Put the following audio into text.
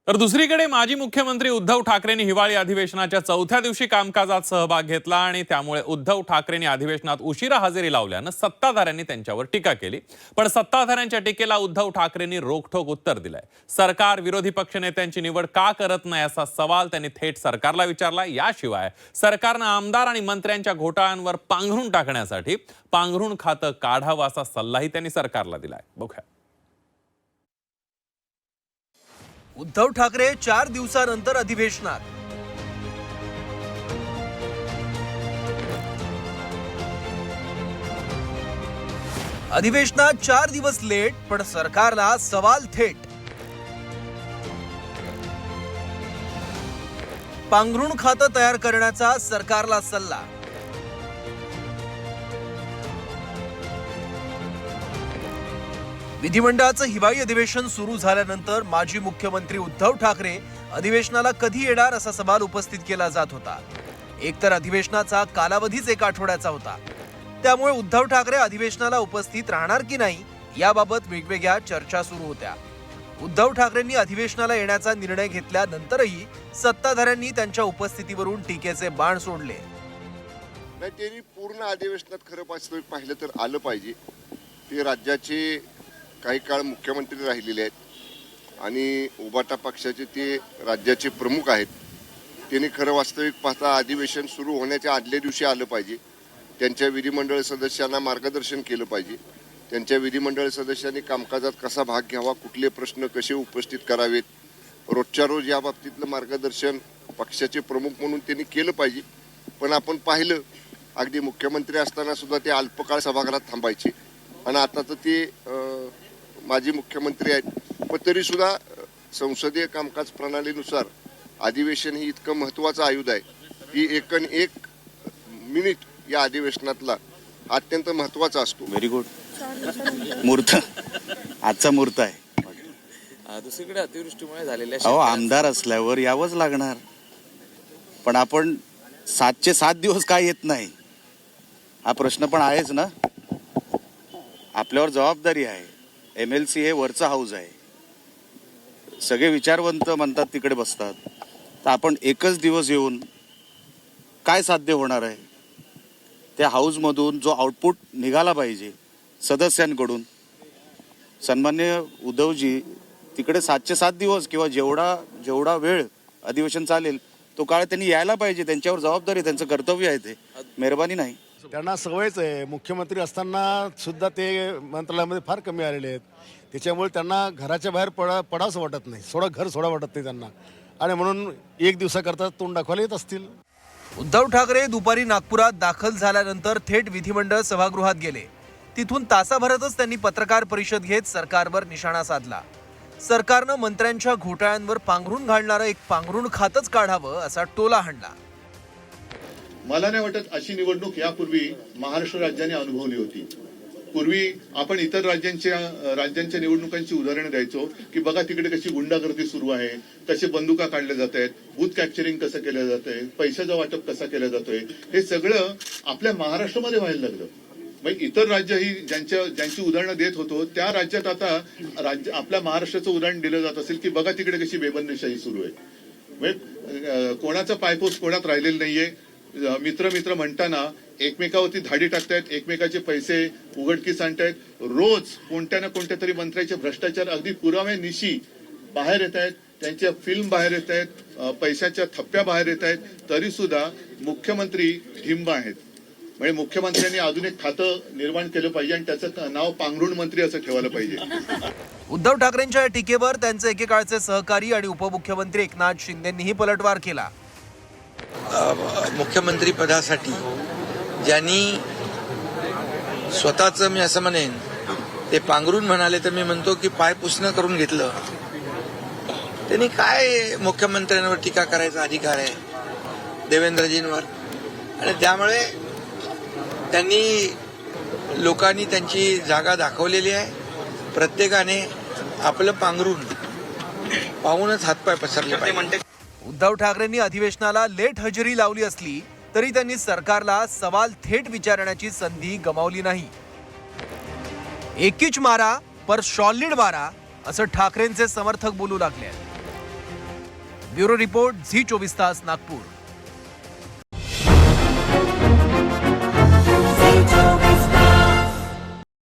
तर दुसरीकडे माजी मुख्यमंत्री उद्धव ठाकरेंनी हिवाळी अधिवेशनाच्या चौथ्या दिवशी कामकाजात सहभाग घेतला आणि त्यामुळे उद्धव ठाकरेंनी अधिवेशनात उशिरा हजेरी लावल्यानं सत्ताधाऱ्यांनी त्यांच्यावर टीका केली। पण सत्ताधाऱ्यांच्या टीकेला उद्धव ठाकरेंनी रोखठोक उत्तर दिलंय। सरकार विरोधी पक्षनेत्यांची निवड का करत नाही असा सवाल त्यांनी थेट सरकारला विचारला। याशिवाय सरकारनं आमदार आणि मंत्र्यांच्या घोटाळ्यांवर पांघरून टाकण्यासाठी पांघरून खातं काढावं असा सल्लाही त्यांनी सरकारला दिलाय। बघूया। उद्धव ठाकरे 4 दिवसानंतर अधिवेशनात। अधिवेशनात 4 दिवस लेट, पण सरकारला सवाल थेट। पांघरुण खातं तयार करण्याचा सरकारला सल्ला। विधिमंडळाचं हिवाळी अधिवेशन सुरू झाल्यानंतर माजी मुख्यमंत्री उद्धव ठाकरे अधिवेशनाला कधी येणार असा सवाल उपस्थित केला जात होता। एकतर अधिवेशनाचा कालावधीच 1 आठवड्याचा होता, त्यामुळे उद्धव ठाकरे अधिवेशनाला उपस्थित राहणार की नाही याबाबत वेगवेगळ्या चर्चा सुरू होत्या। उद्धव ठाकरेंनी अधिवेशनाला येण्याचा निर्णय घेतल्यानंतरही सत्ताधाऱ्यांनी त्यांच्या उपस्थितीवरून टीकेचे बाण सोडले। त्यांनी पूर्ण अधिवेशनात खरं पाहिलं तर आलं पाहिजे। ते राज्याचे काही काळ मुख्यमंत्री राहिलेले आहेत आणि उबाटा पक्षाचे ते राज्याचे प्रमुख आहेत। त्यांनी खरं वास्तविक पाहता अधिवेशन सुरू होण्याच्या आदल्या दिवशी आलं पाहिजे। त्यांच्या विधिमंडळ सदस्यांना मार्गदर्शन केलं पाहिजे। त्यांच्या विधिमंडळ सदस्यांनी कामकाजात कसा भाग घ्यावा, कुठले प्रश्न कसे उपस्थित करावेत, रोजच्या रोज या बाबतीतलं मार्गदर्शन पक्षाचे प्रमुख म्हणून त्यांनी केलं पाहिजे। पण आपण पाहिलं अगदी मुख्यमंत्री असताना सुद्धा ते अल्पकाळ सभागृहात थांबायचे आणि आता तर ते माजी मुख्यमंत्री आहेत, पण तरी सुद्धा संसदीय कामकाज प्रणालीनुसार अधिवेशन ही इतकं महत्त्वाचं आयुध आहे की 1 मिनिट या अधिवेशनातला अत्यंत महत्त्वाचा असतो। Very good. मुहूर्त आजचा मुहूर्त आहे। दुसरीकडे अतिवृष्टीमुळे झालेल्या आमदार असल्यावर यावंच लागणार, पण आपण 7चे 7 दिवस काय येत नाही हा प्रश्न पण आहेच ना। आपल्यावर जबाबदारी आहे। MLC हे वरचं हाऊस आहे, सगळे विचारवंत म्हणतात तिकडे बसतात, तर आपण एकच दिवस येऊन काय साध्य होणार आहे? त्या हाऊसमधून जो आउटपुट निघाला पाहिजे सदस्यांकडून, सन्मान्य उद्धवजी तिकडे 7चे 7 दिवस किंवा जेवढा वेळ अधिवेशन चालेल तो काळ त्यांनी यायला पाहिजे। त्यांच्यावर जबाबदारी, त्यांचं कर्तव्य आहे, ते मेहरबानी नाही। त्यांना सवयच आहे, मुख्यमंत्री असताना सुद्धा ते मंत्रालयामध्ये फार कमी आलेले आहेत, त्याच्यामुळे त्यांना घराच्या बाहेर पडावंसं वाटत नाही, घर सोडा वाटत नाही त्यांना, आणि म्हणून 1 दिवसाकरता तोंड दाखवायला येत असतील। उद्धव ठाकरे दुपारी नागपुरात दाखल झाल्यानंतर थेट विधिमंडळ सभागृहात गेले। तिथून तासाभरातच त्यांनी पत्रकार परिषद घेत सरकारवर निशाणा साधला। सरकारनं मंत्र्यांच्या घोटाळ्यांवर पांघरून घालणारं एक पांघरून खातच काढावं असा टोला हाणला। मला नाही वाटत अशी निवडणूक यापूर्वी महाराष्ट्र राज्याने अनुभवली होती। पूर्वी आपण इतर राज्यांच्या निवडणुकांची उदाहरणं द्यायचो की बघा तिकडे कशी गुंडागर्दी सुरू आहे, कसे बंदुका काढल्या जात आहेत, बूथ कॅप्चरिंग कसं केलं जात आहे, पैशाचं वाटप कसा केलं जातोय, हे सगळं आपल्या महाराष्ट्रामध्ये व्हायला लागलं। मग इतर राज्य ही ज्यांची उदाहरणं देत होतो त्या राज्यात आता आपल्या महाराष्ट्राचं उदाहरण दिलं जात असेल की बघा तिकडे कशी बेबंदीशाही सुरू आहे। म्हणजे कोणाचा पायपोस कोणात राहिलेला नाहीये। मित्र म्हणताना एकमेकावरती धाडी टाकतायत, एकमेकाचे पैसे उघडकीस आणतायत, रोज कोणत्या ना कोणत्या तरी मंत्र्याचे भ्रष्टाचार अगदी पुराव्यानिशी बाहेर येत आहेत, त्यांच्या फिल्म बाहेर येत आहेत, पैशाच्या थप्प्या बाहेर येत आहेत, तरी सुद्धा मुख्यमंत्री ढिंब आहेत। म्हणजे मुख्यमंत्र्यांनी अजून एक खातं निर्माण केलं पाहिजे आणि त्याचं नाव पांघरुण मंत्री असं ठेवायला पाहिजे। उद्धव ठाकरेंच्या या टीकेवर त्यांचे एकेकाळचे सहकारी आणि उपमुख्यमंत्री एकनाथ शिंदेंनीही पलटवार केला। मुख्यमंत्री पदासाठी ज्यांनी स्वतःचं, मी असं म्हणेन, ते पांघरून म्हणाले तर मी म्हणतो की पाय पुसणं करून घेतलं, त्यांनी काय मुख्यमंत्र्यांवर टीका करायचा अधिकार आहे देवेंद्रजींवर? आणि त्यामुळे लोकांनी त्यांची जागा दाखवलेली आहे। प्रत्येकाने आपलं पांघरून पाहूनच हातपाय पसरले पाहिजे। उद्धव ठाकरेंनी अधिवेशनाला लेट हजेरी लावली असली तरी त्यांनी सरकारला सवाल थेट विचारण्याची संधी गमावली नाही। एकीच मारा पर सॉलिड मारा असं ठाकरेंचे समर्थक बोलू लागले। ब्युरो रिपोर्ट झी 24 तास नागपूर.